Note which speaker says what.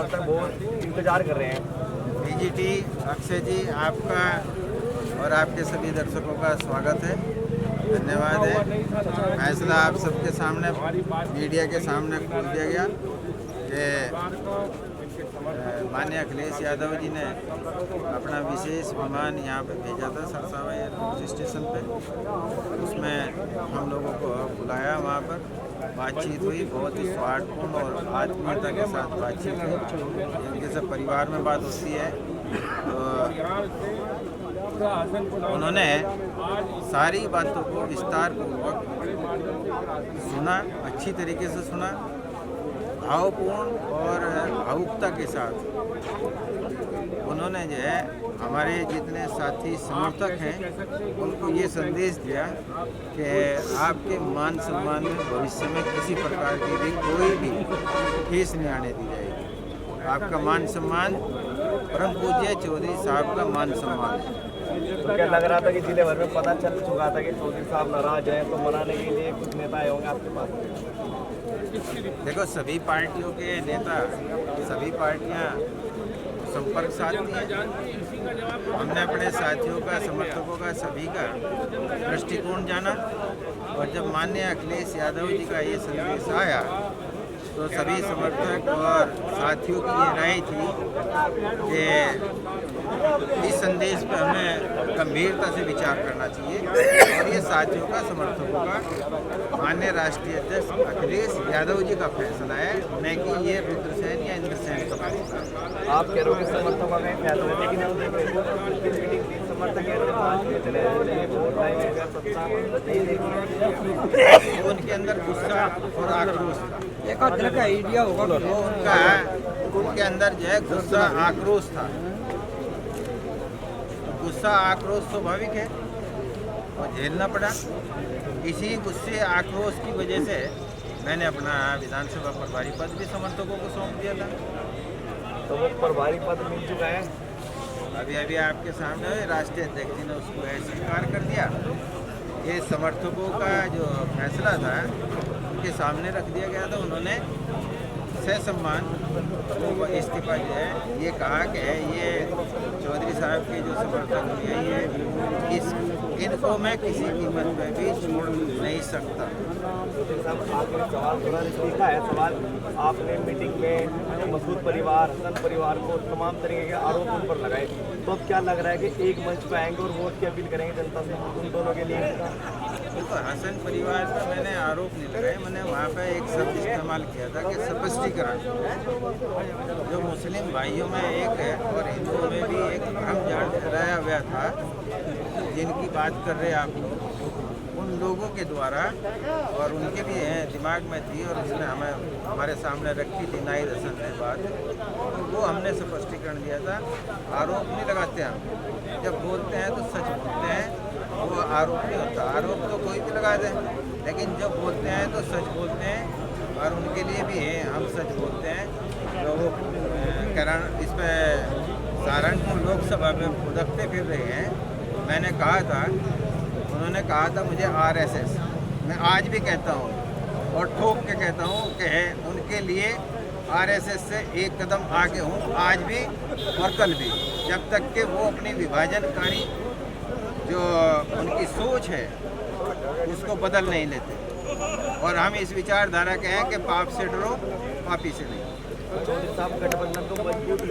Speaker 1: समर्थक बहुत इंतजार कर रहे हैं।
Speaker 2: बीजीटी अक्षय जी, आपका और आपके सभी दर्शकों का स्वागत है, धन्यवाद है। फैसला आप सबके सामने, मीडिया के सामने खोल दिया गया कि माननीय अखिलेश यादव जी ने अपना विशेष विमान यहाँ पे भेजा था सरसावा एयरपोर्ट स्टेशन पे। उसमें हम लोगों को बुलाया, वहाँ पर बातचीत हुई, बहुत ही सौहार्दपूर्ण और आत्मीयता के साथ बातचीत हुई। एक जैसे परिवार में बात होती है, तो उन्होंने सारी बातों को विस्तार पूर्वक सुना, अच्छी तरीके से सुना, भावपूर्ण और भावुकता के साथ उन्होंने जो है हमारे जितने साथी समर्थक हैं उनको ये संदेश दिया कि आपके मान सम्मान में भविष्य में किसी प्रकार की भी कोई भी ठेस नहीं आने दी जाएगी। आपका मान सम्मान परम पूज्य चौधरी साहब का मान सम्मान है।
Speaker 1: तो क्या लग रहा था कि जिले भर में पता चल चुका था कि चौधरी साहब नाराज हैं, तो मनाने के लिए कुछ नेता आए होंगे आपके पास?
Speaker 2: देखो, सभी पार्टियों के नेता, सभी पार्टियां संपर्क साधती हैं। हमने अपने साथियों का, समर्थकों का, सभी का दृष्टिकोण जाना, और जब माननीय अखिलेश यादव जी का ये संदेश आया तो सभी समर्थक और साथियों की ये राय थी कि इस संदेश पर हमें गंभीरता से विचार करना चाहिए, और ये साथियों का, समर्थकों का माननीय राष्ट्रीय अध्यक्ष अखिलेश यादव जी का फैसला है, न कि ये रुद्रसेन या इंद्रसेन का फैसला।
Speaker 1: आप कह रहे हो कि समर्थकों का कहीं फैसला है, लेकिन हम देख रहे हैं समर्थक
Speaker 2: उनके अंदर गुस्सा और आक्रोश था।
Speaker 1: आइडिया होगा
Speaker 2: उनके अंदर जो है गुस्सा आक्रोश था। गुस्सा आक्रोश स्वाभाविक है और झेलना पड़ा। इसी गुस्से आक्रोश की वजह से मैंने अपना विधानसभा प्रभारी पद भी समर्थकों को सौंप दिया था।
Speaker 1: तो वो प्रभारी पद मिल चुका है।
Speaker 2: अभी अभी आपके सामने राष्ट्रीय अध्यक्ष जी ने उसको स्वीकार कर दिया। ये समर्थकों का जो फैसला था उनके सामने रख दिया गया था। उन्होंने ससम्मान वो इस्तीफा जो है ये कहा कि ये चौधरी साहब के जो समर्थक हैं, ये इनको मैं किसी कीमत पे भी छोड़ नहीं सकता।
Speaker 1: सवाल आपने मीटिंग में मसूद परिवार, हसन परिवार को तमाम तरीके के आरोप उन पर लगाए, तो अब क्या लग रहा है कि एक मंच पर आएंगे और वोट की अपील करेंगे जनता से उन दोनों के लिए?
Speaker 2: तो हसन परिवार पर मैंने आरोप नहीं लगाए, मैंने वहाँ पर एक शब्द इस्तेमाल किया था कि स्पष्टीकरण। जो मुस्लिम भाइयों में एक है और हिंदुओं में भी एक भ्रम फैलाया हुआ था, जिनकी बात कर रहे आप लोग, उन लोगों के द्वारा, और उनके भी दिमाग में थी और उसने हमारे सामने रखी थी नाहिद हसन ने बात, तो वो हमने स्पष्टीकरण दिया था। आरोप नहीं लगाते हम, जब बोलते हैं तो सच बोलते हैं, वो आरोप नहीं होता। आरोप तो कोई भी लगा दे, लेकिन जब बोलते हैं तो सच बोलते हैं, और उनके लिए भी हम सच बोलते हैं। तो वो इस पर सहारनपुर लोकसभा में फुदकते फिर रहे हैं। मैंने कहा था, उन्होंने कहा था मुझे RSS, मैं आज भी कहता हूँ और ठोक के कहता हूँ कि उनके लिए RSS से एक कदम आगे हूँ, आज भी और कल भी, जब तक कि वो अपनी विभाजनकारी जो उनकी सोच है उसको बदल नहीं लेते। और हम इस विचारधारा के हैं कि पाप से डरो, पापी से नहीं।
Speaker 1: चौधरी साहब गठबंधन को मजबूत